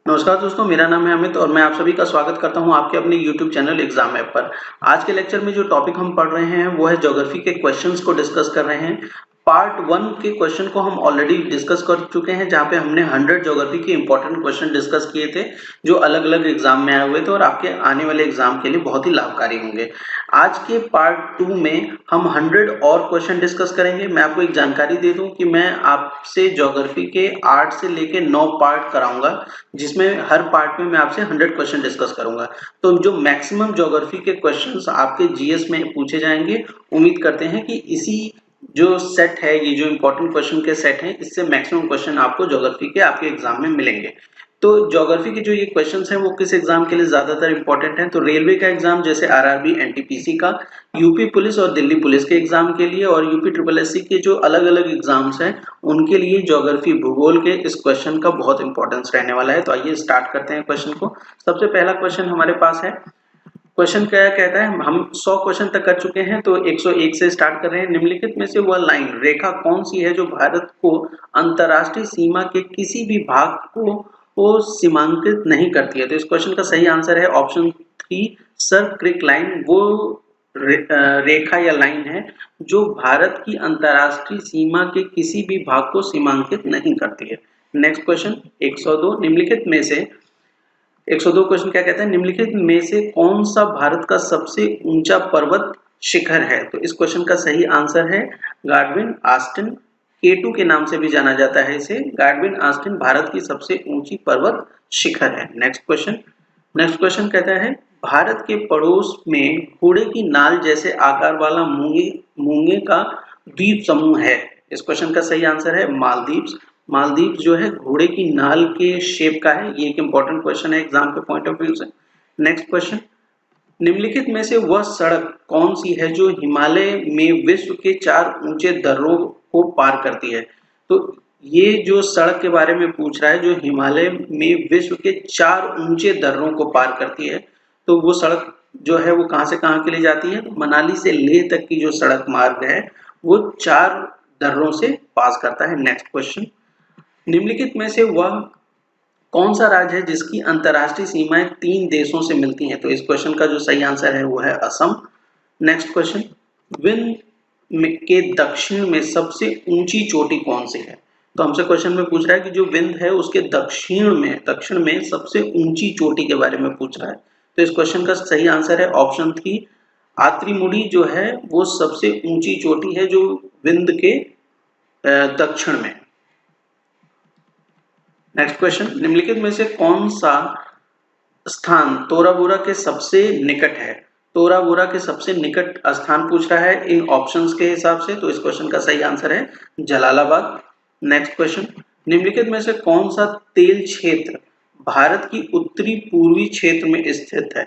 नमस्कार दोस्तों, मेरा नाम है अमित और मैं आप सभी का स्वागत करता हूं आपके अपने YouTube चैनल एग्जाम ऐप पर। आज के लेक्चर में जो टॉपिक हम पढ़ रहे हैं वो है ज्योग्राफी के क्वेश्चंस को डिस्कस कर रहे हैं। पार्ट 1 के क्वेश्चन को हम ऑलरेडी डिस्कस कर चुके हैं, जहां पे हमने 100 ज्योग्राफी के इंपॉर्टेंट क्वेश्चन डिस्कस किए थे जो अलग-अलग एग्जाम में आए हुए थे और आपके आने वाले एग्जाम के लिए बहुत ही लाभकारी होंगे। आज के पार्ट 2 में हम 100 और क्वेश्चन डिस्कस करेंगे। मैं आपको एक जानकारी दे दूं कि मैं आपसे ज्योग्राफी के 8 से लेके 9 पार्ट कराऊंगा, जिसमें हर पार्ट में मैं आपसे 100 क्वेश्चन डिस्कस करूंगा। तो जो मैक्सिमम ज्योग्राफी के क्वेश्चंस आपके जीएस में पूछे जाएंगे, उम्मीद करते हैं कि इसी जो सेट है, ये जो इंपॉर्टेंट क्वेश्चन के सेट हैं, इससे मैक्सिमम क्वेश्चन आपको ज्योग्राफी के आपके एग्जाम में मिलेंगे। तो ज्योग्राफी के जो ये क्वेश्चंस हैं वो किस एग्जाम के लिए ज्यादातर इंपॉर्टेंट हैं? तो रेलवे का एग्जाम जैसे आरआरबी, एनटीपीसी का, यूपी पुलिस और दिल्ली पुलिस के एग्जाम के लिए, और यूपी ट्रिपल एससी के जो अलग अलग एग्जाम्स हैं उनके लिए ज्योग्राफी भूगोल के इस क्वेश्चन का बहुत इंपॉर्टेंस रहने वाला है। तो आइए स्टार्ट करते हैं क्वेश्चन को। सबसे पहला क्वेश्चन हमारे पास है। क्वेश्चन क्या कहता है? हम 100 क्वेश्चन तक कर चुके हैं, तो 101 से स्टार्ट कर रहे हैं। निम्नलिखित में से वह लाइन, रेखा कौन सी है जो भारत को अंतरराष्ट्रीय सीमा के किसी भी भाग को सीमांकित नहीं करती है? तो इस क्वेश्चन का सही आंसर है ऑप्शन 3, सर्व क्रिक लाइन। वो रेखा या लाइन है जो भारत की अंतरराष्ट्रीय सीमा के किसी भी भाग को सीमांकित नहीं करती है। नेक्स्ट क्वेश्चन 102, निम्नलिखित में से 102 क्वेश्चन क्या कहता है? निम्नलिखित में से कौन सा भारत का सबसे ऊंचा पर्वत शिखर है? तो इस क्वेश्चन का सही आंसर है गाडविन आस्टिन, केटू के नाम से भी जाना जाता है इसे। गाडविन आस्टिन भारत की सबसे ऊंची पर्वत शिखर है। नेक्स्ट क्वेश्चन कहता है, भारत के पड़ोस में घोड़े की नाल जैसे आकार वाला मूंगे का द्वीप समूह है। इस क्वेश्चन का सही आंसर है मालदीव्स। मालदीव जो है घोड़े की नाल के शेप का है। ये एक इंपॉर्टेंट क्वेश्चन है एग्जाम के पॉइंट ऑफ व्यू से। नेक्स्ट क्वेश्चन, निम्नलिखित में से वह सड़क कौन सी है जो हिमालय में विश्व के 4 ऊंचे दर्रों को पार करती है? तो ये जो सड़क के बारे में पूछ रहा है जो हिमालय में विश्व के 4 ऊंचे दर्रों को पार करती है, तो वो सड़क जो है वो कहां से कहां के लिए जाती है? मनाली से लेह तक की जो सड़क मार्ग है वो 4 दर्रों से पास करता है। नेक्स्ट क्वेश्चन, निम्नलिखित में से वह कौन सा राज्य है जिसकी अंतरराष्ट्रीय सीमाएं 3 देशों से मिलती हैं? तो इस क्वेश्चन का जो सही आंसर है वो है असम। नेक्स्ट क्वेश्चन, विंध्य के दक्षिण में सबसे ऊंची चोटी कौन सी है? तो हमसे क्वेश्चन में पूछ रहा है कि जो विंध्य है उसके दक्षिण में सबसे ऊंची चोटी के बारे में पूछ रहा है। तो इस क्वेश्चन का सही आंसर है ऑप्शन 3, आत्रिमुडी जो है वो सबसे ऊंची चोटी है जो विंध्य के दक्षिण में। नेक्स्ट क्वेश्चन, निम्नलिखित में से कौन सा स्थान तोरा बोरा के सबसे निकट है? तोरा बोरा के सबसे निकट स्थान पूछ रहा है इन ऑप्शंस के हिसाब से। तो इस क्वेश्चन का सही आंसर है जलालाबाद। नेक्स्ट क्वेश्चन, निम्नलिखित में से कौन सा तेल क्षेत्र भारत की उत्तरी पूर्वी क्षेत्र में स्थित है?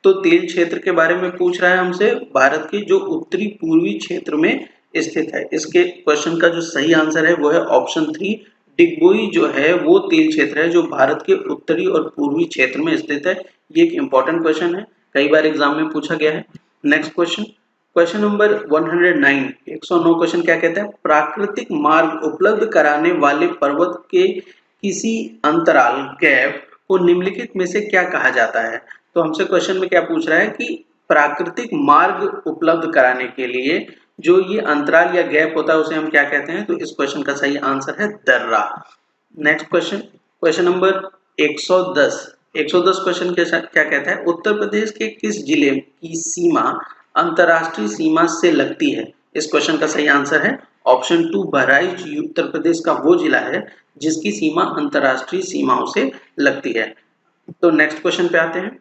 तो तेल क्षेत्र के बारे में पूछ रहा है हमसे, भारत के जो उत्तरी पूर्वी क्षेत्र में स्थित है। इसके क्वेश्चन का जो सही आंसर है वो है ऑप्शन 3, डिगबोई जो है वो तेल क्षेत्र है जो भारत के उत्तरी और पूर्वी क्षेत्र में स्थित है। ये एक इंपॉर्टेंट क्वेश्चन है, कई बार एग्जाम में पूछा गया है। Next question, question number 109, 109 question क्या कहता है? प्राकृतिक मार्ग उपलब्ध कराने वाले पर्वत के किसी अंतराल गैप को निम्नलिखित में से क्या कहा जाता है? तो हमसे क्वेश्चन में क्या पूछ रहा है कि प्राकृतिक मार्ग उपलब्ध कराने के लिए जो ये अंतराल या गैप होता है उसे हम क्या कहते हैं? तो इस क्वेश्चन का सही आंसर है दर्रा। Next question, question number 110, 110 question क्या कहता है? उत्तर प्रदेश के किस जिले की सीमा अंतरराष्ट्रीय सीमा से लगती है? इस क्वेश्चन का सही आंसर है ऑप्शन 2, बहराइच उत्तर प्रदेश का वो जिला है जिसकी सीमा अंतरराष्ट्रीय सीमाओं से लगती है। तो नेक्स्ट क्वेश्चन पे आते हैं।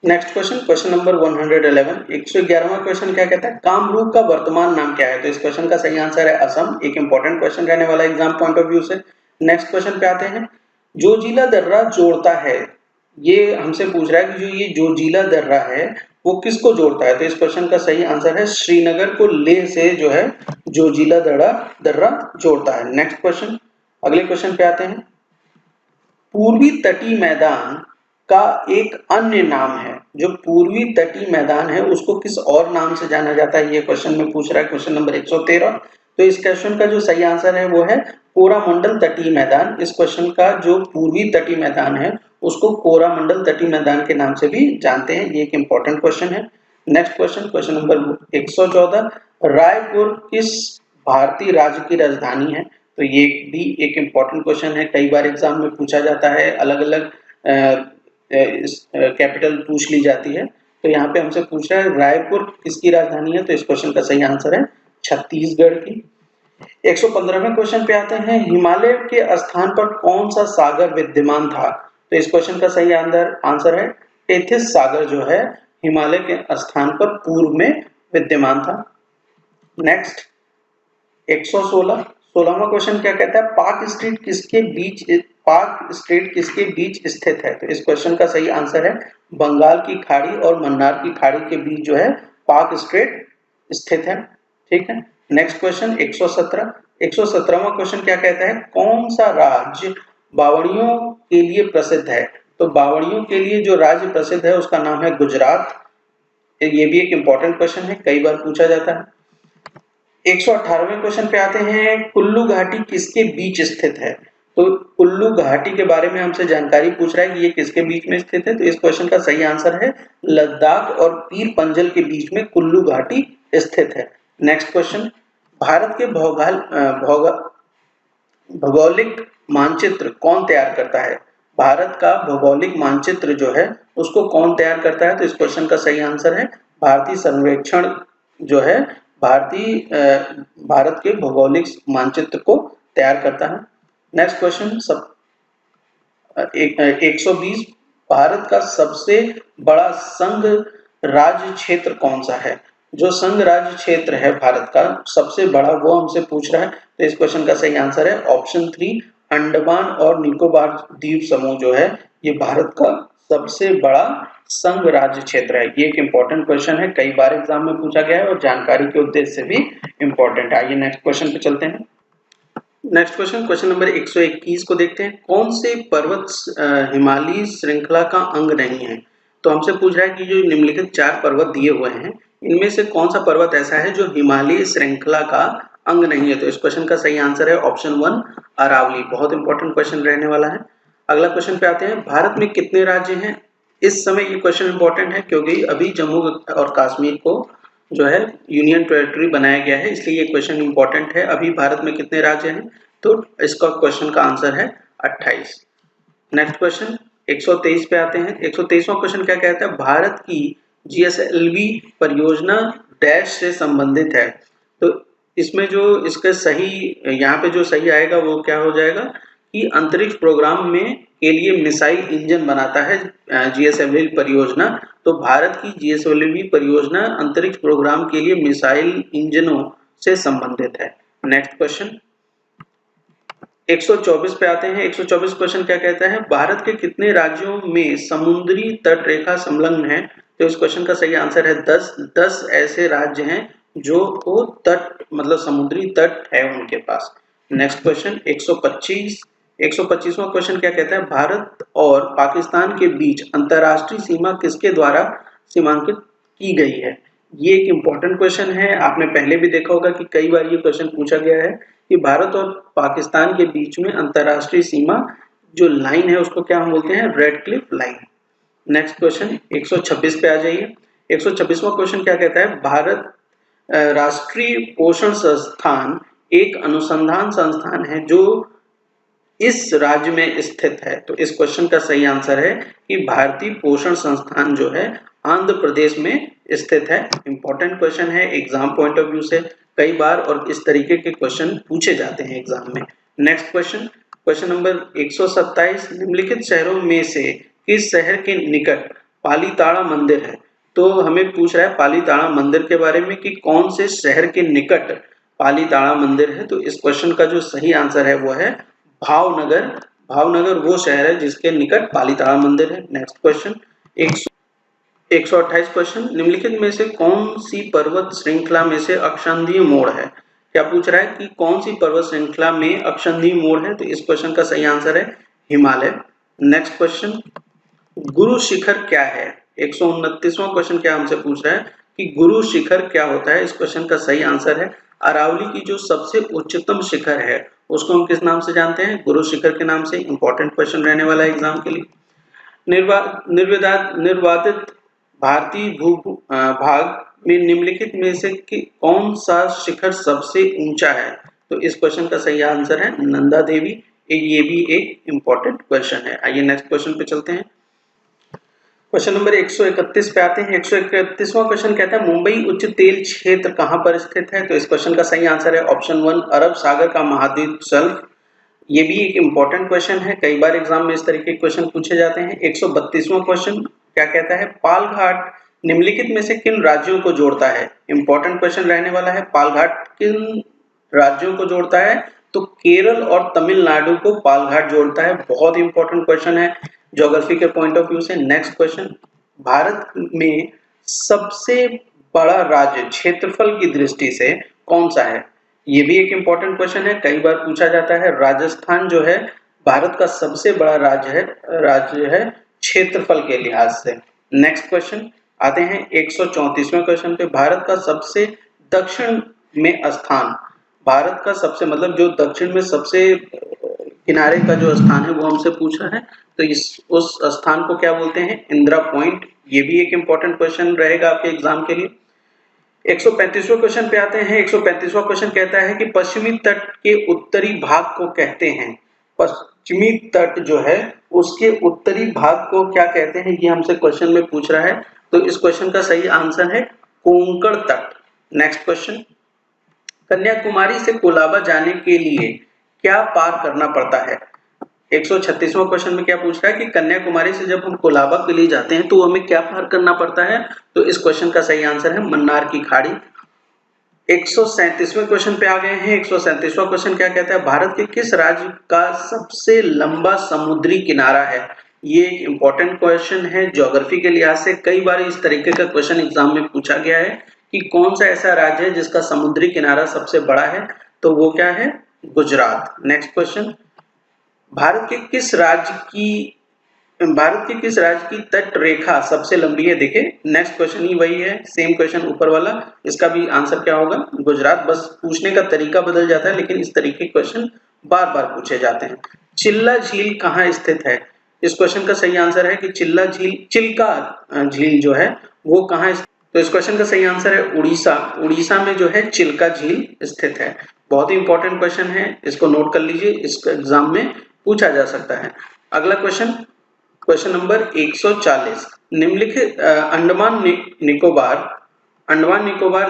नेक्स्ट क्वेश्चन, क्वेश्चन नंबर 111, 111वां क्वेश्चन क्या कहता है? कामरूप का वर्तमान नाम क्या है? तो इस क्वेश्चन का सही आंसर है असम। एक इंपॉर्टेंट क्वेश्चन रहने वाला एग्जाम पॉइंट ऑफ व्यू से। नेक्स्ट क्वेश्चन पे आते हैं, जोजिला दर्रा जोड़ता है, ये हमसे पूछ रहा है कि जो ये जोजिला दर्रा है वो किसको जोड़ता है? तो इस क्वेश्चन का सही आंसर है श्रीनगर को लेह से जो है जोजिला दर्रा जोड़ता है। नेक्स्ट क्वेश्चन, अगले क्वेश्चन पे आते हैं, पूर्वी तटीय मैदान का एक अन्य नाम है, जो पूर्वी तटीय मैदान है उसको किस और नाम से जाना जाता है? ये क्वेश्चन में पूछ रहा है। क्वेश्चन नंबर 113, तो इस क्वेश्चन का जो सही आंसर है वो है कोरामंडल तटीय मैदान। इस क्वेश्चन का जो पूर्वी तटीय मैदान है उसको कोरामंडल तटीय मैदान के नाम से भी जानते हैं। ये एक इंपॉर्टेंट क्वेश्चन है। Next question, question number 114, Raipur किस भारतीय राज्य की राजधानी है? तो ये भी एक इंपॉर्टेंट क्वेश्चन है, कई बार एग्जाम में पूछा जाता है, अलग अलग कैपिटल पूछ ली जाती है। तो यहाँ पे हमसे पूछ रहा है रायपुर किसकी राजधानी है? तो इस क्वेश्चन का सही आंसर है छत्तीसगढ़ की। 115वें क्वेश्चन पे आते हैं, हिमालय के स्थान पर कौन सा सागर विद्यमान था? तो इस क्वेश्चन का सही आंसर है टेथिस सागर जो है हिमालय के स्थान पर पूर्व में विद्यमान था। नेक्स्ट 116वां क्वेश्चन क्या कहता है, पाक स्टेट किसके बीच स्थित है? तो इस क्वेश्चन का सही आंसर है बंगाल की खाड़ी और मन्नार की खाड़ी के बीच जो है पाक स्टेट स्थित है। ठीक है। नेक्स्ट क्वेश्चन 117वां क्वेश्चन क्या कहता है, कौन सा राज्य बावड़ियों के लिए प्रसिद्ध है? तो बावड़ियों के लिए जो राज्य प्रसिद्ध है उसका नाम है गुजरात। ये भी एक इंपॉर्टेंट क्वेश्चन है, कई बार पूछा जाता है। 118वें क्वेश्चन पे आते हैं, कुल्लू घाटी किसके बीच स्थित है? तो कुल्लू घाटी के बारे में हमसे जानकारी पूछ रहा है कि ये किसके बीच में स्थित है? तो इस क्वेश्चन का सही आंसर है लद्दाख और पीर पंजल के बीच में कुल्लू घाटी स्थित है। नेक्स्ट क्वेश्चन, भारत के भौगोलिक मानचित्र कौन तैयार करता है? भारत का भौगोलिक मानचित्र जो है उसको कौन तैयार करता है? तो इस क्वेश्चन का सही आंसर है भारतीय सर्वेक्षण जो है भारत के भौगोलिक मानचित्र को तैयार करता है। नेक्स्ट क्वेश्चन 120, भारत का सबसे बड़ा संघ राज्य क्षेत्र कौन सा है? जो संघ राज्य क्षेत्र है भारत का सबसे बड़ा वो हमसे पूछ रहा है। तो इस क्वेश्चन का सही आंसर है ऑप्शन 3, अंडमान और निकोबार द्वीप समूह जो है ये भारत का सबसे बड़ा संघ राज्य क्षेत्र है। ये एक इंपॉर्टेंट क्वेश्चन है, कई बार एग्जाम में पूछा गया है और जानकारी के उद्देश्य से भी इंपॉर्टेंट है। आइए नेक्स्ट क्वेश्चन पे चलते हैं। नेक्स्ट क्वेश्चन, क्वेश्चन नंबर 121 को देखते हैं, कौन से पर्वत हिमालयी श्रृंखला का अंग नहीं है? तो हमसे पूछ रहा है कि जो निम्नलिखित 4 पर्वत दिए हुए हैं इनमें से कौन सा पर्वत ऐसा है जो हिमालयी श्रृंखला का अंग नहीं है? तो इस क्वेश्चन का सही आंसर है ऑप्शन 1, अरावली। बहुत इंपॉर्टेंट क्वेश्चन रहने वाला है। अगला क्वेश्चन पे आते हैं, भारत में कितने राज्य हैं? इस समय ये क्वेश्चन इंपॉर्टेंट है क्योंकि अभी जम्मू और कश्मीर को जो है यूनियन टेरिटरी बनाया गया है, इसलिए ये क्वेश्चन इंपॉर्टेंट है। अभी भारत में कितने राज्य हैं? तो इसका क्वेश्चन का आंसर है 28। नेक्स्ट क्वेश्चन 123 पे आते हैं। 123वां क्वेश्चन क्या कहता है, भारत की GSLV परियोजना डैश से संबंधित है? तो इसमें जो इसका सही यहाँ पे जो सही आएगा वो क्या हो जाएगा कि अंतरिक्ष प्रोग्राम में के लिए मिसाइल इंजन बनाता है GSLV परियोजना। तो भारत की GSLV परियोजना अंतरिक्ष प्रोग्राम के लिए मिसाइल इंजनों से संबंधित है। नेक्स्ट क्वेश्चन 124 पे आते हैं। 124 क्वेश्चन क्या कहता है, भारत के कितने राज्यों में समुद्री तट रेखा संलग्न है? तो इस क्वेश्चन का सही आंसर है 10 ऐसे राज्य हैं जो को तट मतलब समुद्री तट है उनके पास। नेक्स्ट क्वेश्चन 125वां क्वेश्चन क्या कहता है, भारत और पाकिस्तान के बीच अंतरराष्ट्रीय सीमा किसके द्वारा सीमांकित की गई है? ये एक इंपॉर्टेंट क्वेश्चन है, आपने पहले भी देखा होगा कि कई बार ये क्वेश्चन पूछा गया है कि भारत और पाकिस्तान के बीच में अंतरराष्ट्रीय सीमा जो लाइन है उसको क्या हम बोलते हैं, red Cliff line. Next question 126 पे आ जाइए। 126वां क्वेश्चन क्या कहता है, भारत राष्ट्रीय पोषण संस्थान एक अनुसंधान संस्थान है जो इस राज्य में स्थित है? तो इस क्वेश्चन का सही आंसर है कि भारतीय पोषण संस्थान जो है आंध्र प्रदेश में स्थित है। इंपॉर्टेंट क्वेश्चन है एग्जाम पॉइंट ऑफ व्यू से, कई बार और इस तरीके के क्वेश्चन पूछे जाते हैं एग्जाम में। नेक्स्ट क्वेश्चन, क्वेश्चन नंबर 127, निम्नलिखित शहरों में से किस शहर के निकट पालीताड़ा मंदिर है? तो हमें पूछ रहा है पालीताड़ा मंदिर के बारे में कि कौन से शहर के निकट पालीताड़ा मंदिर है? तो इस क्वेश्चन का जो सही आंसर है वो है भावनगर। भावनगर वो शहर है जिसके निकट पालीताड़ा मंदिर है। नेक्स्ट क्वेश्चन 128 क्वेश्चन, निम्नलिखित में से कौन सी पर्वत श्रृंखला में से अक्षांदीय मोड़ है? क्या पूछ रहा है कि कौन सी पर्वत श्रृंखला में अक्षांदीय मोड़ है? तो इस क्वेश्चन का सही आंसर है हिमालय। नेक्स्ट क्वेश्चन, गुरु शिखर क्या है? 129वां क्वेश्चन क्या हमसे पूछ रहा है कि गुरु शिखर क्या होता है? इस क्वेश्चन का सही आंसर है अरावली की जो सबसे उच्चतम शिखर है उसको हम किस नाम से जानते हैं? गुरु शिखर के नाम से। इंपॉर्टेंट क्वेश्चन रहने वाला है एग्जाम के लिए। निर्वादित भारतीय भाग में निम्नलिखित में से कौन सा शिखर सबसे ऊंचा है? तो इस क्वेश्चन का सही आंसर है नंदा देवी। ये भी एक इंपॉर्टेंट क्वेश्चन है। आइए नेक्स्ट क्वेश्चन पे चलते हैं। क्वेश्चन नंबर 131 पे आते हैं। 131वां क्वेश्चन कहता है मुंबई उच्च तेल क्षेत्र कहां पर स्थित है? तो इस क्वेश्चन का सही आंसर है ऑप्शन 1 अरब सागर का महाद्वीप शेल्फ। ये भी एक इंपॉर्टेंट क्वेश्चन है, कई बार एग्जाम में इस तरीके के क्वेश्चन पूछे जाते हैं। 132वां क्वेश्चन क्या कहता है? पालघाट निम्नलिखित में से किन राज्यों को जोड़ता है? इंपॉर्टेंट क्वेश्चन रहने वाला है। पालघाट किन राज्यों को जोड़ता है? तो केरल और तमिलनाडु को पालघाट जोड़ता है। बहुत इंपॉर्टेंट क्वेश्चन है ज्योग्राफी के पॉइंट ऑफ व्यू से। नेक्स्ट क्वेश्चन, भारत में सबसे बड़ा राज्य क्षेत्रफल की दृष्टि से कौन सा है? ये भी एक इंपॉर्टेंट क्वेश्चन है, कई बार पूछा जाता है। राजस्थान जो है भारत का सबसे बड़ा राज्य है क्षेत्रफल के लिहाज से। नेक्स्ट क्वेश्चन आते हैं 134वें क्वेश्चन पे। भारत का सबसे दक्षिण में स्थान, भारत का सबसे मतलब जो दक्षिण में सबसे किनारे का जो स्थान है वो हमसे पूछा है, तो उस स्थान को क्या बोलते हैं? इंदिरा पॉइंट। ये भी एक इंपॉर्टेंट क्वेश्चन रहेगा आपके एग्जाम के लिए। 135वें क्वेश्चन पे आते हैं। 135वां क्वेश्चन कहता है कि पश्चिमी तट के उत्तरी भाग को कहते हैं, पश्चिमी तट जो है उसके उत्तरी भाग को क्या कहते हैं? ये हमसे क्वेश्चन में पूछ रहा है, तो इस क्वेश्चन का सही आंसर है कोंकण तट। नेक्स्ट क्वेश्चन, कन्याकुमारी से कोलाबा जाने के लिए क्या पार करना पड़ता है? 136वां क्वेश्चन में क्या पूछ रहा है कि कन्याकुमारी से जब हम कोलाबा के लिए जाते हैं तो हमें क्या पार करना पड़ता है? तो इस क्वेश्चन का सही आंसर है मन्नार की खाड़ी। 137वें क्वेश्चन पे आ गए हैं। 137वां क्वेश्चन क्या कहता है? भारत के किस राज्य का सबसे लंबा समुद्री किनारा है? ये एक इंपॉर्टेंट क्वेश्चन है ज्योग्राफी के लिहाज से, कई बार इस तरीके का क्वेश्चन एग्जाम में पूछा गया है कि कौन सा ऐसा राज्य है जिसका समुद्री किनारा सबसे बड़ा है? तो वो क्या है? गुजरात। नेक्स्ट क्वेश्चन, भारत के किस राज्य की तट रेखा सबसे लंबी है? देखिए नेक्स्ट क्वेश्चन ही वही है, सेम क्वेश्चन ऊपर वाला, इसका भी आंसर क्या होगा? गुजरात। बस पूछने का तरीका बदल जाता है लेकिन इस तरीके के क्वेश्चन बार बार पूछे जाते हैं। चिल्ला झील कहाँ स्थित है? इस क्वेश्चन का सही आंसर है कि चिल्का झील जो है वो कहाँ, तो इस क्वेश्चन का सही आंसर है उड़ीसा। उड़ीसा में जो है चिल्का झील स्थित है। बहुत ही इंपॉर्टेंट क्वेश्चन है, इसको नोट कर लीजिए, इस एग्जाम में पूछा जा सकता है। अगला क्वेश्चन, क्वेश्चन नंबर 140, निम्नलिखित अंडमान निकोबार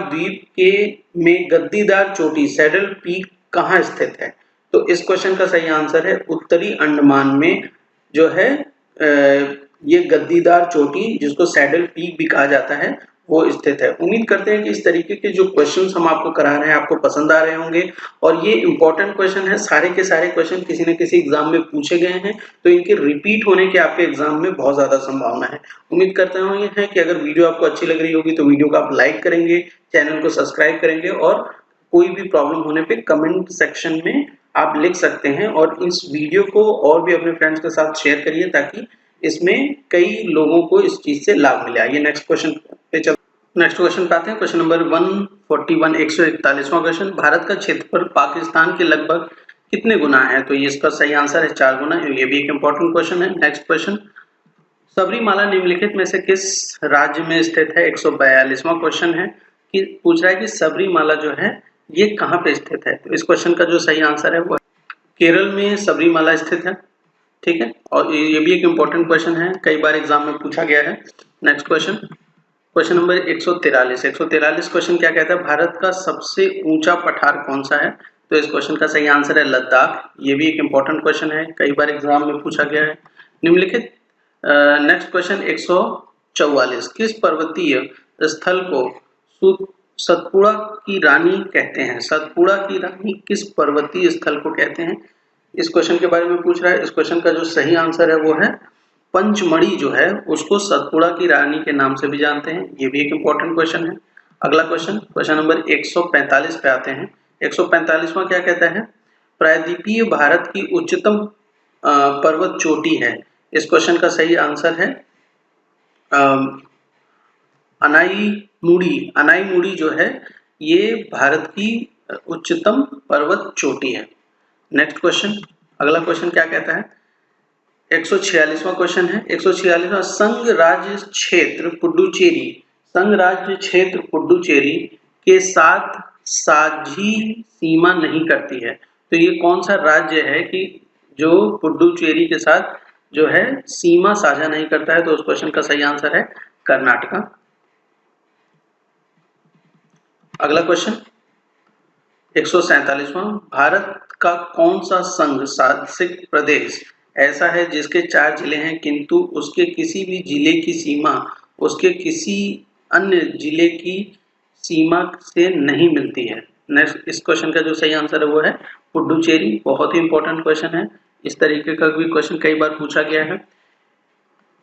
द्वीप के में गद्दीदार चोटी सैडल पीक कहाँ स्थित है? तो इस क्वेश्चन का सही आंसर है उत्तरी अंडमान में जो है ये गद्दीदार चोटी जिसको सैडल पीक भी कहा जाता है वो स्थित है। उम्मीद करते हैं कि इस तरीके के जो क्वेश्चंस हम आपको करा रहे हैं आपको पसंद आ रहे होंगे और ये इंपॉर्टेंट क्वेश्चन है, सारे के सारे क्वेश्चन किसी न किसी एग्जाम में पूछे गए हैं तो इनके रिपीट होने की आपके एग्जाम में बहुत ज्यादा संभावना है। उम्मीद करते हैं कि अगर वीडियो आपको अच्छी लग रही होगी तो वीडियो को आप लाइक करेंगे, चैनल को सब्सक्राइब करेंगे और कोई भी प्रॉब्लम होने पे कमेंट सेक्शन में आप लिख सकते हैं और इस वीडियो को और भी अपने फ्रेंड्स के साथ शेयर करिए ताकि इसमें कई लोगों को इस चीज से लाभ मिले। आइए नेक्स्ट क्वेश्चन पे चलते हैं। नेक्स्ट क्वेश्चन पे आते हैं। क्वेश्चन नंबर 141, 141वां क्वेश्चन, भारत का क्षेत्रफल पाकिस्तान के लगभग कितने गुना है? तो ये इसका सही आंसर है 4 गुना। ये भी एक इंपॉर्टेंट क्वेश्चन है। नेक्स्ट क्वेश्चन, सबरीमाला निम्नलिखित में से किस राज्य में स्थित है? 142वां क्वेश्चन है कि पूछ रहा है कि सबरीमाला जो है ये कहाँ पे स्थित है? तो इस क्वेश्चन का जो सही आंसर है वो केरल में सबरीमाला स्थित है। ठीक है, और ये भी एक इंपॉर्टेंट क्वेश्चन है, कई बार एग्जाम में पूछा गया है। Next question, question number 143। 143 question क्या कहता है? भारत का सबसे ऊंचा पठार कौन सा है? तो इस क्वेश्चन का सही आंसर है लद्दाख। ये भी एक इंपॉर्टेंट क्वेश्चन है, कई बार एग्जाम में पूछा गया है। निम्नलिखित नेक्स्ट क्वेश्चन 144, किस पर्वतीय स्थल को सतपुड़ा की रानी कहते हैं? सतपुड़ा की रानी किस पर्वतीय स्थल को कहते हैं? इस क्वेश्चन के बारे में पूछ रहा है। इस क्वेश्चन का जो सही आंसर है वो है पंचमढ़ी जो है उसको सतपुड़ा की रानी के नाम से भी जानते हैं। ये भी एक इंपॉर्टेंट क्वेश्चन है। अगला क्वेश्चन, क्वेश्चन नंबर 145 पे आते हैं। 145वां क्या कहता है? प्रायद्वीपीय भारत की उच्चतम पर्वत चोटी है। इस क्वेश्चन का सही आंसर है अनाई मुड़ी जो है ये भारत की उच्चतम पर्वत चोटी है। नेक्स्ट क्वेश्चन, अगला क्वेश्चन क्या कहता है, 146वां क्वेश्चन है। 146वां, संघ राज्य क्षेत्र पुडुचेरी के साथ साझी सीमा नहीं करती है। तो ये कौन सा राज्य है कि जो पुडुचेरी के साथ जो है सीमा साझा नहीं करता है? तो उस क्वेश्चन का सही आंसर है कर्नाटका। अगला क्वेश्चन 147वां, भारत का कौन सा संघ शासित प्रदेश ऐसा है जिसके 4 जिले हैं किंतु उसके किसी भी जिले की सीमा उसके किसी अन्य जिले की सीमा से नहीं मिलती है? नेक्स्ट, इस क्वेश्चन का जो सही आंसर है वो है पुडुचेरी। बहुत ही इंपॉर्टेंट क्वेश्चन है, इस तरीके का भी क्वेश्चन कई बार पूछा गया है।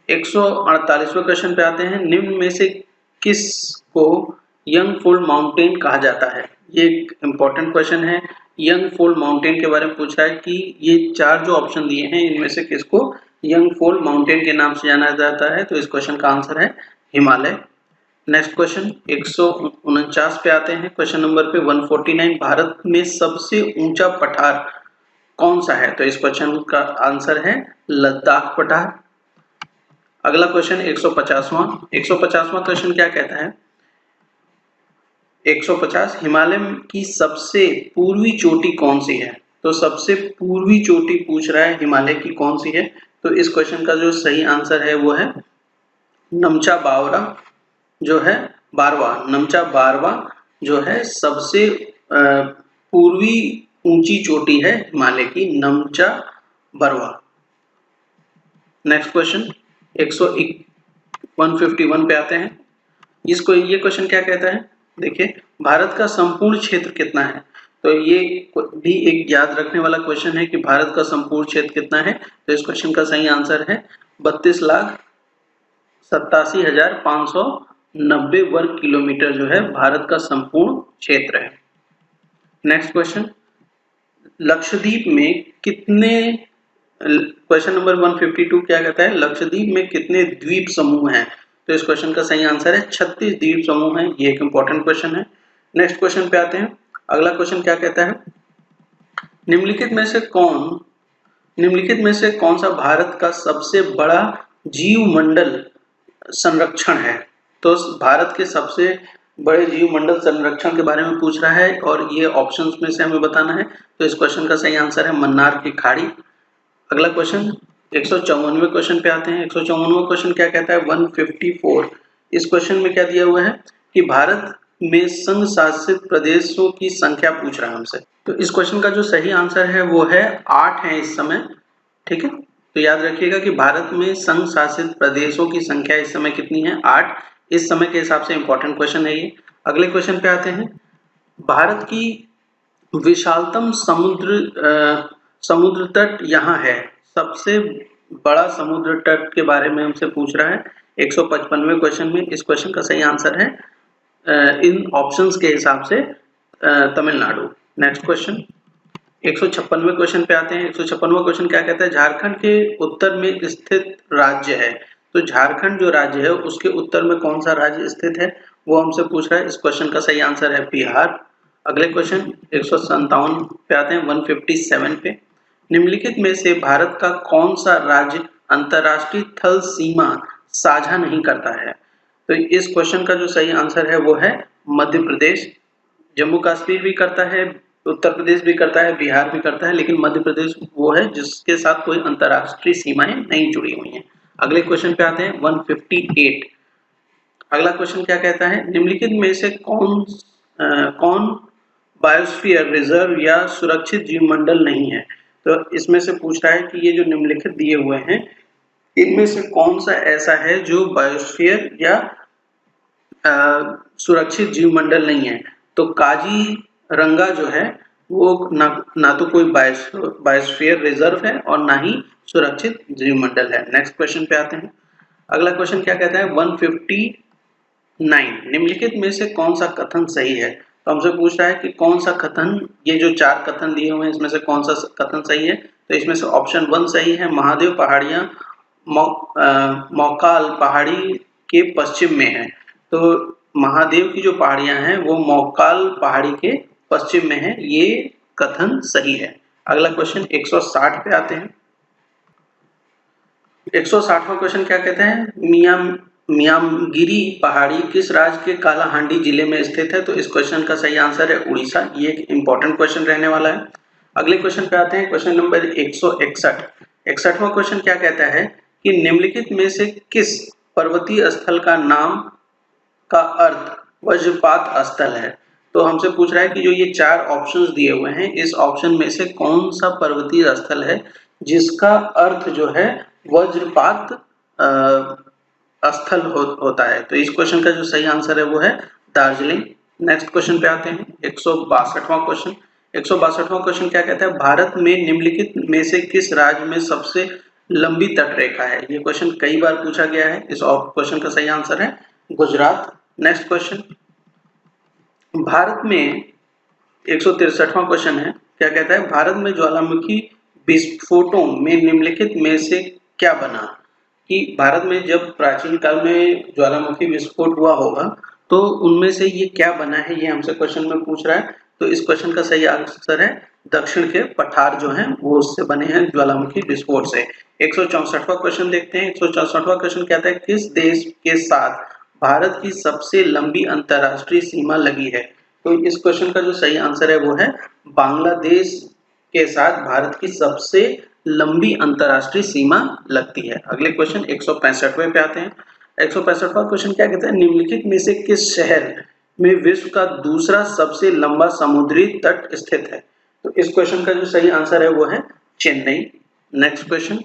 148वें क्वेश्चन पे आते हैं, निम्न में से किस को यंगफोल्ड माउंटेन कहा जाता है? ये एक इम्पॉर्टेंट क्वेश्चन है। यंगफोल्ड माउंटेन के बारे में पूछा है कि ये 4 जो ऑप्शन दिए हैं इनमें से किसको यंगफोल्ड माउंटेन के नाम से जाना जाता है? तो इस क्वेश्चन का आंसर है हिमालय। नेक्स्ट क्वेश्चन 149 पे आते हैं, क्वेश्चन नंबर पे 149, भारत में सबसे ऊंचा पठार कौन सा है? तो इस क्वेश्चन का आंसर है लद्दाख पठार। अगला क्वेश्चन 150वां क्वेश्चन क्या कहता है? 150, हिमालय की सबसे पूर्वी चोटी कौन सी है? तो सबसे पूर्वी चोटी पूछ रहा है हिमालय की कौन सी है? तो इस क्वेश्चन का जो सही आंसर है वो है नमचा बावरा जो है 12वां, नमचा 12वां जो है सबसे पूर्वी ऊंची चोटी है हिमालय की, नमचा 12वां। नेक्स्ट क्वेश्चन 151 पे आते हैं। ये क्वेश्चन क्या कहता है? देखिए, भारत का संपूर्ण क्षेत्र कितना है? तो ये भी एक याद रखने वाला क्वेश्चन है कि भारत का संपूर्ण क्षेत्र कितना है। तो इस क्वेश्चन का सही आंसर है 32,87,590 वर्ग किलोमीटर जो है भारत का संपूर्ण क्षेत्र है। नेक्स्ट क्वेश्चन, लक्षद्वीप में कितने, क्वेश्चन नंबर 152 क्या कहता है? लक्षद्वीप में कितने द्वीप समूह हैं? तो इस क्वेश्चन का सही आंसर है 36 द्वीप समूह हैं। ये एक इंपॉर्टेंट क्वेश्चन है। नेक्स्ट क्वेश्चन पे आते हैं। अगला क्वेश्चन क्या कहता है? निम्नलिखित में से कौन सा भारत का सबसे बड़ा जीव मंडल संरक्षण है? तो भारत के सबसे बड़े जीव मंडल संरक्षण के बारे में पूछ रहा है और ये ऑप्शंस में से हमें बताना है। तो इस क्वेश्चन का सही आंसर है मन्नार की खाड़ी। अगला क्वेश्चन 154वें क्वेश्चन पे आते हैं। 154वां क्वेश्चन क्या कहता है? 154, इस क्वेश्चन में क्या दिया हुआ है कि भारत में संघ शासित प्रदेशों की संख्या पूछ रहा है हमसे। तो इस क्वेश्चन का जो सही आंसर है वो है 8 है इस समय। ठीक है, तो याद रखिएगा कि भारत में संघ शासित प्रदेशों की संख्या इस समय कितनी है? 8। इस समय के हिसाब से इंपॉर्टेंट क्वेश्चन है ये। अगले क्वेश्चन पे आते हैं। भारत की विशालतम समुद्र तट यहाँ है, सबसे बड़ा समुद्र तट के बारे में हमसे पूछ रहा है 155वें क्वेश्चन में। इस क्वेश्चन का सही आंसर है इन ऑप्शंस के हिसाब से तमिलनाडु। नेक्स्ट क्वेश्चन 156वें क्वेश्चन पे आते हैं। 156वां क्वेश्चन क्या कहता है? झारखंड के उत्तर में स्थित राज्य है। तो झारखंड जो राज्य है उसके उत्तर में कौन सा राज्य स्थित है वो हमसे पूछ रहा है। इस क्वेश्चन का सही आंसर है बिहार। अगले क्वेश्चन 157 पे आते हैं, 157 पे। निम्नलिखित में से भारत का कौन सा राज्य अंतरराष्ट्रीय थल सीमा साझा नहीं करता है? तो इस क्वेश्चन का जो सही आंसर है वो है मध्य प्रदेश। जम्मू कश्मीर भी करता है, उत्तर प्रदेश भी करता है, बिहार भी करता है, लेकिन मध्य प्रदेश वो है जिसके साथ कोई अंतरराष्ट्रीय सीमाएं नहीं जुड़ी हुई हैं। अगले क्वेश्चन पे आते हैं 158। अगला क्वेश्चन क्या कहता है? निम्नलिखित में से कौन बायोस्फीयर रिजर्व या सुरक्षित जीवमंडल नहीं है? तो इसमें से पूछ रहा है कि ये जो निम्नलिखित दिए हुए हैं इनमें से कौन सा ऐसा है जो बायोस्फीयर या सुरक्षित जीवमंडल नहीं है? तो काजीरंगा जो है वो ना तो कोई बायोस्फीयर रिजर्व है और ना ही सुरक्षित जीवमंडल है। नेक्स्ट क्वेश्चन पे आते हैं। अगला क्वेश्चन क्या कहता है? 159, निम्नलिखित में से कौन सा कथन सही है? तो हमसे पूछ रहा है कि कौन सा कथन, ये जो 4 कथन दिए हुए हैं इसमें से कौन सा कथन सही है? तो इसमें से ऑप्शन 1 सही है, महादेव पहाड़ियां मौकाल पहाड़ी के पश्चिम में है। तो महादेव की जो पहाड़ियां हैं वो मौकाल पहाड़ी के पश्चिम में है, ये कथन सही है। अगला क्वेश्चन 160 पे आते हैं। 160वां क्वेश्चन क्या कहते हैं, मियामगिरी पहाड़ी किस राज्य के कालाहांडी जिले में स्थित है? तो इस क्वेश्चन का सही आंसर है उड़ीसा। ये एक इंपॉर्टेंट क्वेश्चन रहने वाला है। अगले क्वेश्चन पे आते हैं, क्वेश्चन नंबर 161। 61वां क्वेश्चन क्या कहता है कि निम्नलिखित में से किस पर्वतीय स्थल का नाम का अर्थ वज्रपात स्थल है? तो हमसे पूछ रहा है कि जो ये 4 ऑप्शंस दिए हुए हैं, इस ऑप्शन में से कौन सा पर्वतीय स्थल है जिसका अर्थ जो है वज्रपात स्थल होता है? तो इस क्वेश्चन का जो सही आंसर है वो है दार्जिलिंग। नेक्स्ट क्वेश्चन पे आते हैं, 162वां क्वेश्चन। 162वां क्वेश्चन क्या कहता है, भारत में निम्नलिखित में से किस राज्य में सबसे लंबी तटरेखा है? ये क्वेश्चन कई बार पूछा गया है। इस क्वेश्चन का सही आंसर है गुजरात। नेक्स्ट क्वेश्चन, भारत में 163वां क्वेश्चन है, क्या कहता है, भारत में ज्वालामुखी विस्फोटों में निम्नलिखित में से क्या बना? कि भारत में जब प्राचीन काल में ज्वालामुखी विस्फोट हुआ होगा तो उनमें से ये क्या बना है, ये हमसे क्वेश्चन में पूछ रहा है। तो इस क्वेश्चन का सही आंसर है दक्षिण के पठार जो हैं वो उससे बने हैं, ज्वालामुखी विस्फोट से। 164वां क्वेश्चन देखते हैं। 164वां क्वेश्चन कहता है, किस देश के साथ भारत की सबसे लंबी अंतरराष्ट्रीय सीमा लगी है? तो इस क्वेश्चन का जो सही आंसर है वो है बांग्लादेश के साथ भारत की सबसे लंबी अंतरराष्ट्रीय सीमा लगती है। अगले क्वेश्चन 165वें पे आते हैं। 165वां क्वेश्चन क्या कहता है, निम्नलिखित में से किस शहर में विश्व का दूसरा सबसे लंबा समुद्री तट स्थित है? तो इस क्वेश्चन का जो सही आंसर है वो है चेन्नई। नेक्स्ट क्वेश्चन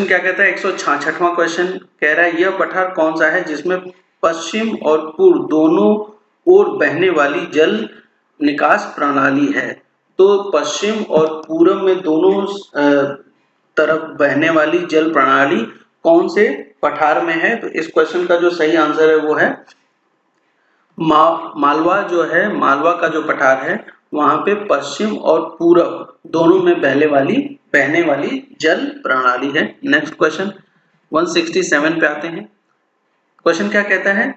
क्या कहता है, 166वां क्वेश्चन कह रहा है, यह पठार कौन सा है जिसमें पश्चिम और पूर्व दोनों ओर बहने वाली जल निकास प्रणाली है? तो पश्चिम और पूर्व में दोनों तरफ बहने वाली जल प्रणाली कौन से पठार में है? तो इस क्वेश्चन का जो सही आंसर है वो है मालवा जो है, मालवा का जो पठार है वहां पे पश्चिम और पूर्व दोनों में बहने वाली जल प्रणाली है। नेक्स्ट क्वेश्चन 167 पे आते हैं। क्वेश्चन क्या कहता है,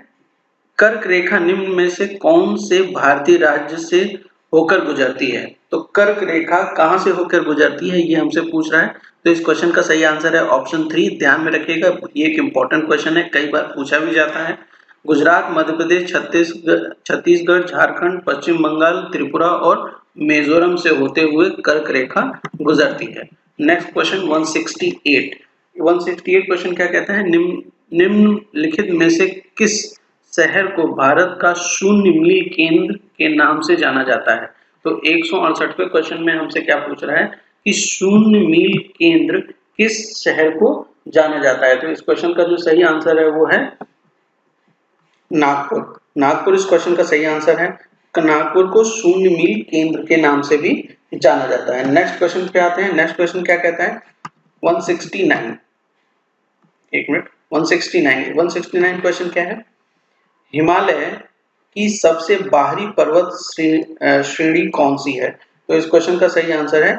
कर्क रेखा निम्न में से कौन से भारतीय राज्य से होकर गुजरती है? तो कर्क रेखा कहां से होकर गुजरती है ये हमसे पूछ रहा है। तो इस क्वेश्चन का सही आंसर है ऑप्शन 3। ध्यान में रखिएगा, ये एक इंपॉर्टेंट क्वेश्चन है, कई बार पूछा भी जाता है। गुजरात, मध्य प्रदेश, छत्तीसगढ़, झारखंड, पश्चिम बंगाल, त्रिपुरा और मिजोरम से होते हुए कर्क रेखा गुजरती है। नेक्स्ट क्वेश्चन 168 क्वेश्चन क्या कहता है, निम्नलिखित में से किस शहर को भारत का शून्य मील केंद्र के नाम से जाना जाता है? तो 168वें क्वेश्चन में हमसे क्या पूछ रहा है कि शून्य मील केंद्र किस शहर को जाना जाता है? तो इस क्वेश्चन का जो सही आंसर है वो है नागपुर। नागपुर इस क्वेश्चन का सही आंसर है। नागपुर को शून्य मील केंद्र के नाम से भी जाना जाता है। नेक्स्ट क्वेश्चन पे आते हैं। नेक्स्ट क्वेश्चन क्या कहता है, 169 एक मिनट 169 क्वेश्चन क्या है, हिमालय की सबसे बाहरी पर्वत श्रेणी कौन सी है? तो इस क्वेश्चन का सही आंसर है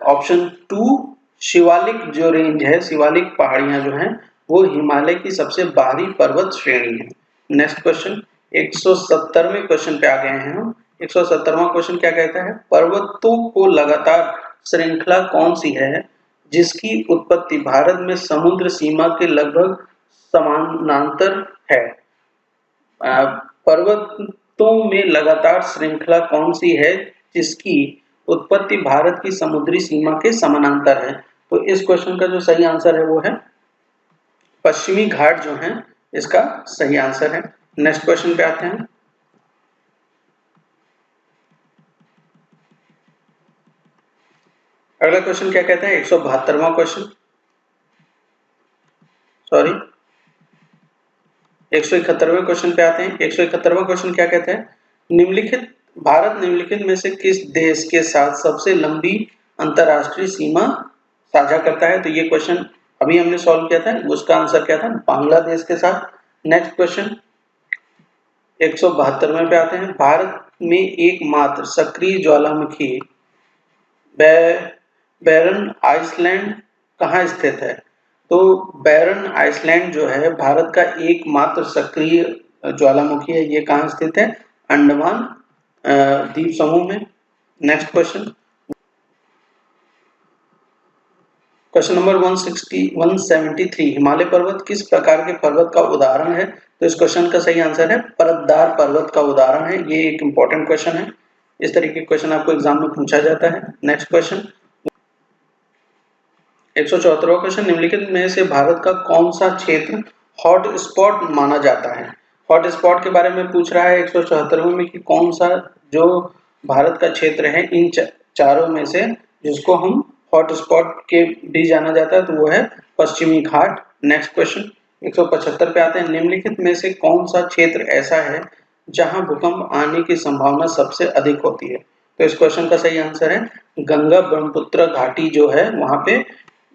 ऑप्शन 2 शिवालिक जो रेंज है, शिवालिक पहाड़ियां जो हैं वो हिमालय की सबसे बाहरी पर्वत श्रेणी है। नेक्स्ट क्वेश्चन 170वें क्वेश्चन पे आ गए हैं हम। 170वां क्वेश्चन क्या कहता है, पर्वतों को लगातार श्रृंखला कौन सी है जिसकी उत्पत्ति भारत में समुद्र सीमा के लगभग समानांतर है? पर्वतों में लगातार श्रृंखला कौन सी है जिसकी उत्पत्ति भारत की समुद्री सीमा के समानांतर है? तो इस क्वेश्चन का जो सही आंसर है वो है पश्चिमी घाट जो है, इसका सही आंसर है। नेक्स्ट क्वेश्चन पे आते हैं। अगला क्वेश्चन क्या कहता है, 172वां क्वेश्चन, सॉरी 171वें क्वेश्चन पे आते हैं। 171वां क्वेश्चन क्या कहता है, भारत निम्नलिखित में से किस देश के साथ सबसे लंबी अंतरराष्ट्रीय सीमा साझा करता है? तो ये क्वेश्चन अभी हमने सॉल्व किया था, उसका आंसर क्या था, बांग्लादेश के साथ। नेक्स्ट क्वेश्चन 172वें पे आते हैं। भारत में एकमात्र सक्रिय ज्वालामुखी बैरन आइसलैंड कहाँ स्थित है? तो बैरन आइसलैंड जो है भारत का एकमात्र सक्रिय ज्वालामुखी है ये कहाँ स्थित है? अंडमान द्वीप समूह में। Next question, question number 173, Himalaya पर्वत किस प्रकार के पर्वत का उदाहरण है? तो इस क्वेश्चन का सही आंसर है परतदार पर्वत का उदाहरण है। ये एक इंपॉर्टेंट क्वेश्चन है, इस तरीके के क्वेश्चन आपको एग्जाम में पूछा जाता है। नेक्स्ट क्वेश्चन, 174वां क्वेश्चन, निम्नलिखित में से भारत का कौन सा क्षेत्र हॉट स्पॉट माना जाता है? हॉट स्पॉट के बारे में पूछ रहा है 174वें में कि कौन सा जो भारत का क्षेत्र है इन चारों में से जिसको हम हॉट स्पॉट के भी जाना जाता है, तो वो है पश्चिमी घाट। नेक्स्ट क्वेश्चन 175 पे आते हैं, निम्नलिखित में से कौन सा क्षेत्र ऐसा है जहां भूकंप आने की संभावना सबसे अधिक होती है? तो इस क्वेश्चन का सही आंसर है गंगा ब्रह्मपुत्र घाटी जो है वहां पे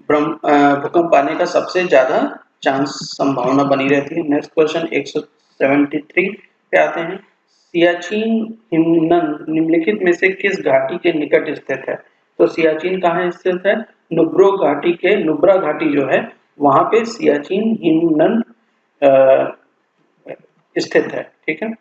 भूकंप आने का सबसे ज्यादा चांस संभावना बनी रहती है। नेक्स्ट क्वेश्चन 173 पे आते हैं, सियाचिन हिमनन निम्नलिखित में से किस घाटी के निकट स्थित है? तो सियाचिन कहाँ स्थित है? नुब्रा घाटी जो है वहां पे सियाचिन हिमनन स्थित है। ठीक है।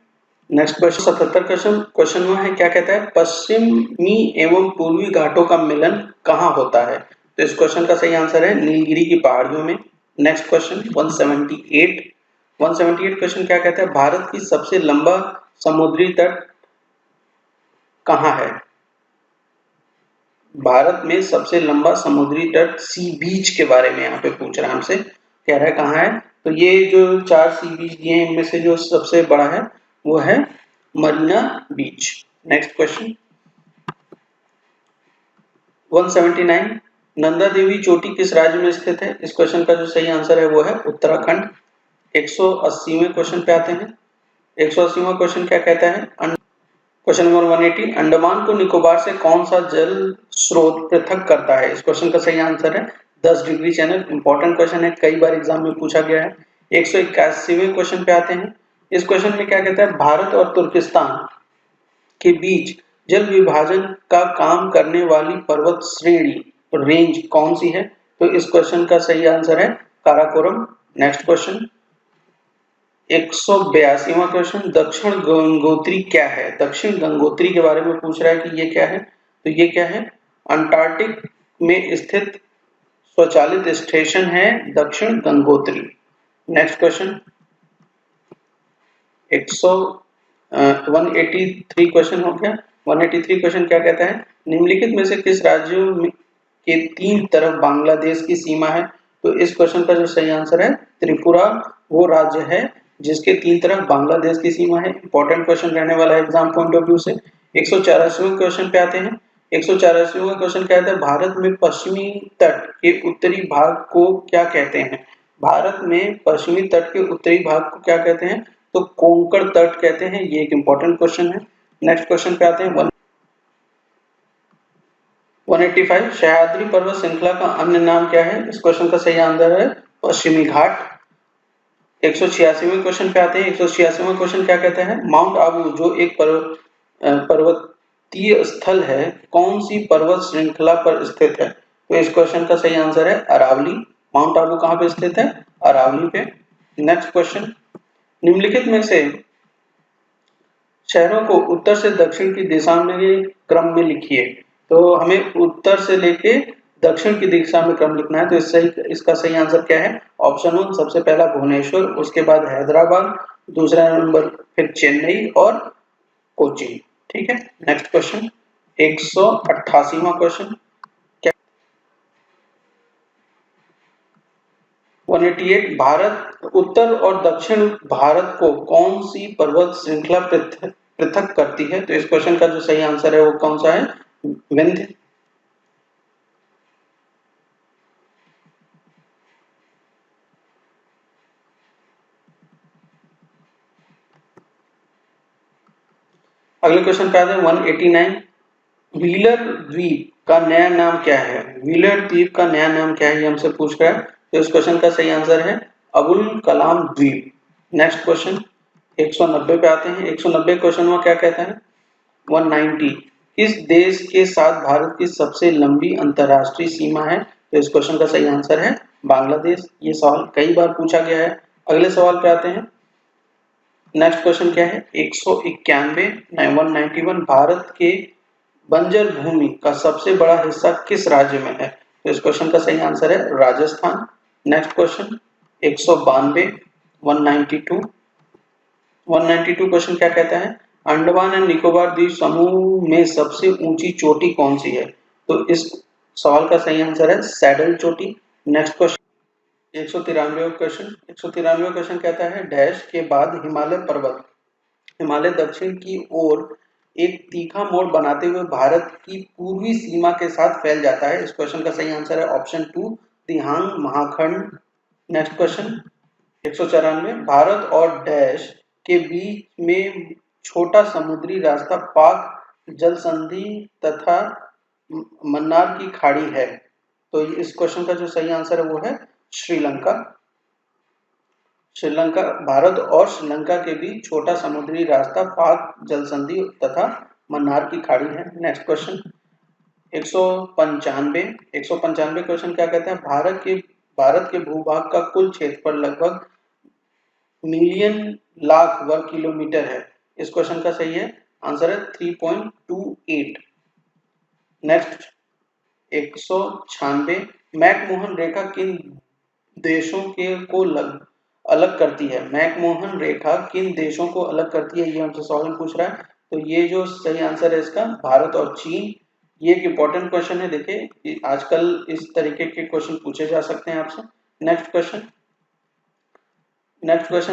नेक्स्ट क्वेश्चन 77 क्वेश्चन वो है, क्या कहता है? पश्चिमी एवं पूर्वी घाटों का मिलन कहाँ होता है? तो इस क्वेश्चन का सही आंसर है नीलगिरी की पहाड़ियों में। नेक्स्ट क्वेश्चन 178 क्वेश्चन क्या कहता है? भारत की सबसे लंबा समुद्री तट कहाँ है? भारत में सबसे लंबा समुद्री तट सी बीच के बारे में यहाँ पे पूछ रहा है हमसे, कह रहा है कहाँ है? तो ये जो 4 सी बीच दिए हैं इनमें से जो सबसे बड़ा है वो है मरीना बीच। नेक्स्ट क्वेश्चन 179, नंदा देवी चोटी किस राज्य में स्थित है? इस क्वेश्चन का जो सही आंसर है वो है उत्तराखंड। 180वें क्वेश्चन पे आते हैं, 180वां क्वेश्चन क्या कहता है? क्वेश्चन नंबर 180, अंडमान को निकोबार से कौन सा जल स्रोत पृथक करता है? इस क्वेश्चन का सही आंसर है 10 डिग्री चैनल। इंपॉर्टेंट क्वेश्चन है, कई बार एग्जाम में पूछा गया है। 181वें क्वेश्चन पे आते हैं, इस क्वेश्चन में क्या कहता है? भारत और तुर्किस्तान के बीच जल विभाजन का काम करने वाली पर्वत श्रेणी रेंज कौन सी है? तो इस क्वेश्चन का सही आंसर है काराकोरम। नेक्स्ट क्वेश्चन 182वां क्वेश्चन, दक्षिण गंगोत्री क्या है? दक्षिण गंगोत्री के बारे में पूछ रहा है कि ये क्या है? तो ये क्या है? अंटार्कटिक में स्थित स्वचालित स्टेशन है दक्षिण गंगोत्री। नेक्स्ट क्वेश्चन 183 क्वेश्चन हो गया। 183 क्वेश्चन क्या कहता है? निम्नलिखित में से किस राज्यों के 3 तरफ बांग्लादेश की सीमा है? तो इस क्वेश्चन का जो सही आंसर है त्रिपुरा वो राज्य है जिसके 3 तरफ बांग्लादेश की सीमा है। इंपॉर्टेंट क्वेश्चन रहने वाला है एग्जाम पॉइंट ऑफ व्यू से। 184वें क्वेश्चन पे आते हैं, 184वां क्वेश्चन क्या कहता है? भारत में पश्चिमी तट के उत्तरी भाग को क्या कहते हैं? भारत में पश्चिमी तट के उत्तरी भाग को क्या कहते हैं? तो कोंकण तट कहते हैं। ये एक इंपॉर्टेंट क्वेश्चन है। नेक्स्ट क्वेश्चन पे आते हैं 185, सह्याद्री पर्वत श्रृंखला का अन्य नाम क्या है? इस क्वेश्चन का सही आंसर है पश्चिमी घाट। 186वें क्वेश्चन पे आते हैं, 186वां क्वेश्चन क्या कहता है? माउंट आबू जो एक पर्वतीय स्थल है कौन सी पर्वत श्रृंखला पर स्थित है? तो इस क्वेश्चन का सही आंसर है अरावली। माउंट आबू कहाँ पे स्थित है? अरावली पे। नेक्स्ट क्वेश्चन, निम्नलिखित में से शहरों को उत्तर से दक्षिण की दिशा में क्रम में लिखिए। तो हमें उत्तर से लेके दक्षिण की दिशा में क्रम लिखना है। तो इसका सही आंसर क्या है? ऑप्शन 1 सबसे पहला भुवनेश्वर, उसके बाद हैदराबाद, दूसरा नंबर फिर चेन्नई और कोचीन। ठीक है। नेक्स्ट क्वेश्चन 188वां क्वेश्चन 188, भारत उत्तर और दक्षिण भारत को कौन सी पर्वत श्रृंखला पृथक करती है? तो इस क्वेश्चन का जो सही आंसर है वो कौन सा है? विंध्य। अगले क्वेश्चन पे आते हैं 189, व्हीलर द्वीप का नया नाम क्या है? व्हीलर द्वीप का नया नाम क्या है ये हमसे पूछ रहा है। तो इस क्वेश्चन का सही आंसर है अबुल कलाम द्वीप। नेक्स्ट क्वेश्चन 190 पे आते हैं, 190 क्वेश्चन में क्या कहता है? 190, किस देश के साथ भारत की सबसे लंबी अंतरराष्ट्रीय सीमा है? तो इस क्वेश्चन का सही आंसर है बांग्लादेश। ये सवाल कई बार पूछा गया है। अगले सवाल पे आते हैं नेक्स्ट क्वेश्चन क्या है, 191 भारत के बंजर भूमि का सबसे बड़ा हिस्सा किस राज्य में है? तो इस क्वेश्चन का सही आंसर है राजस्थान। नेक्स्ट क्वेश्चन 192 192 क्वेश्चन क्या कहता है, अंडमान एंड निकोबार द्वीप समूह में सबसे ऊंची चोटी कौन सी है? तो इस सवाल का सही आंसर है सैडल चोटी। नेक्स्ट क्वेश्चन 193 क्वेश्चन कहता है डैश के बाद हिमालय पर्वत, हिमालय दक्षिण की ओर एक तीखा मोड़ बनाते हुए भारत की पूर्वी सीमा के साथ फैल जाता है। इस क्वेश्चन का सही आंसर है ऑप्शन 2 दिहांग महाखंड। नेक्स्ट क्वेश्चन 194 भारत और डैश के बीच में छोटा समुद्री रास्ता पाक जल संधि तथा मन्नार की खाड़ी है। तो इस क्वेश्चन का जो सही आंसर है वो है श्रीलंका। श्रीलंका, भारत और श्रीलंका के बीच छोटा समुद्री रास्ता पाक जल संधि तथा मन्नार की खाड़ी है। नेक्स्ट क्वेश्चन 195 क्वेश्चन क्या कहता है, भारत के भूभाग का कुल क्षेत्रफल लगभग मिलियन लाख वर्ग किलोमीटर है। इस क्वेश्चन का सही है आंसर है 3.28। नेक्स्ट 196 मैकमोहन रेखा किन देशों के को अलग करती है? मैकमोहन रेखा किन देशों को अलग करती है, ये हमसे सवाल पूछ रहा है। तो ये जो सही आंसर है इसका भारत और चीन। ये एक इंपॉर्टेंट क्वेश्चन है, देखिए आजकल इस तरीके के क्वेश्चन पूछे जा सकते हैं आपसे। नेक्स्ट क्वेश्चन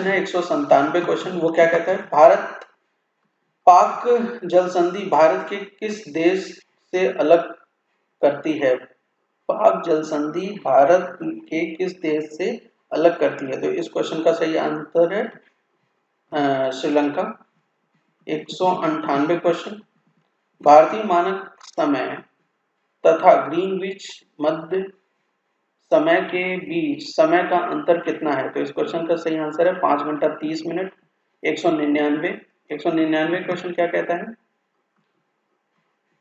है 197 क्वेश्चन, वो क्या कहता है, भारत पाक जल संधि भारत के किस देश से अलग करती है? पाक जल संधि भारत के किस देश से अलग करती है? तो इस क्वेश्चन का सही आंसर है श्रीलंका। 198 क्वेश्चन, भारतीय मानक समय तथा ग्रीनविच मध्य समय के बीच समय का अंतर कितना है? तो इस क्वेश्चन का सही आंसर है 5 घंटा 30 मिनट। 199 क्वेश्चन क्या कहता है,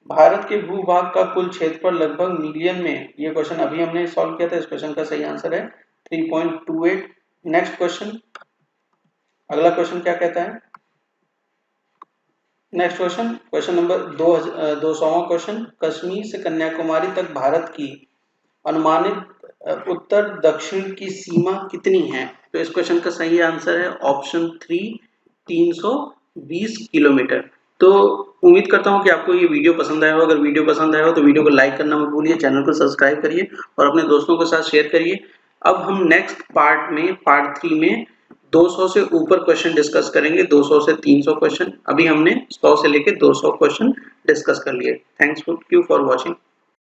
भारत के भूभाग का कुल क्षेत्रफल लगभग मिलियन में, ये क्वेश्चन अभी हमने सॉल्व किया था। इस क्वेश्चन का सही आंसर है 3.28। नेक्स्ट अगला क्वेश्चन क्या कहता है, नेक्स्ट क्वेश्चन नंबर 200वां क्वेश्चन, कश्मीर से कन्याकुमारी तक भारत की अनुमानित उत्तर दक्षिण की सीमा कितनी है? तो इस क्वेश्चन का सही आंसर है ऑप्शन 3 320 किलोमीटर। तो उम्मीद करता हूं कि आपको ये वीडियो पसंद आया हो। अगर वीडियो पसंद आया हो तो वीडियो को लाइक करना मत भूलिए, चैनल को सब्सक्राइब करिए और अपने दोस्तों के साथ शेयर करिए। अब हम नेक्स्ट पार्ट में पार्ट 3 में 200 से ऊपर क्वेश्चन डिस्कस करेंगे, 200 से 300 क्वेश्चन। अभी हमने 100 से लेकर 200 क्वेश्चन डिस्कस कर लिए। Thanks you for watching.